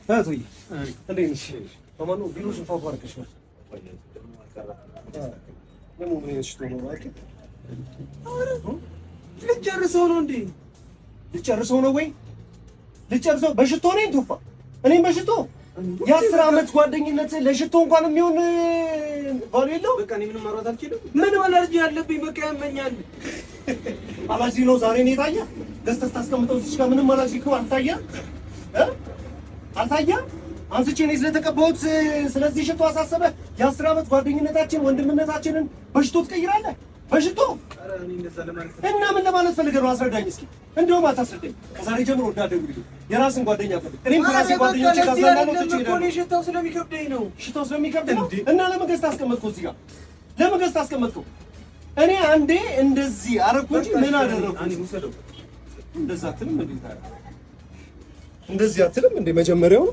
እህቶዬ እንዴት ነሽ? ማነው ቢሮ ሽፋ አድርገሽ ነው? ደግሞ ምን አይነት ሽቶ ነው ማለት? ልጨርሰው ነው እንዴ? ልጨርሰው ነው ወይ? ልጨርሰው በሽቶ ነኝ ቱፋ። እኔም በሽቶ የ10 ዓመት ጓደኝነት ለሽቶ እንኳን የሚሆን ባል የለው። በቃ እኔ ምንም ማውራት አልችልም። ምን አለርጂ ያለብኝ በቃ ያመኛል። አላርጂ ነው ዛሬ ነው የታየ። ገዝተህ ታስቀምጠው እዚህ ጋር ምንም አላርጂ እኮ አልታየም አልታየም። አንስቼ እኔ ስለተቀባሁት ስለዚህ ሽቶ አሳሰበ። የ10 ዓመት ጓደኝነታችን ወንድምነታችንን በሽቶ ትቀይራለህ? በሽቶ እና ምን ለማለት ፈልገህ ነው? አስረዳኝ እስኪ። እንደውም አታስረዳኝ። ከዛሬ ጀምሮ እንዳትደውልልኝ። የራስን ጓደኛ ፈልግ። እኔም ከራሴ ጓደኞቼ ጋር ዘላለው ትችላለህ። ሽታው ስለሚከብደኝ ነው። ሽታው ስለሚከብደኝ ነው። እና ለምን ገዝተህ አስቀመጥከው እዚህ ጋር? ለምን ገዝተህ አስቀመጥከው? እኔ አንዴ እንደዚህ አደረኩ እንጂ ምን አደረኩ? እንደዛ አትልም እንዴ? እንደዚህ አትልም እንዴ? መጀመሪያው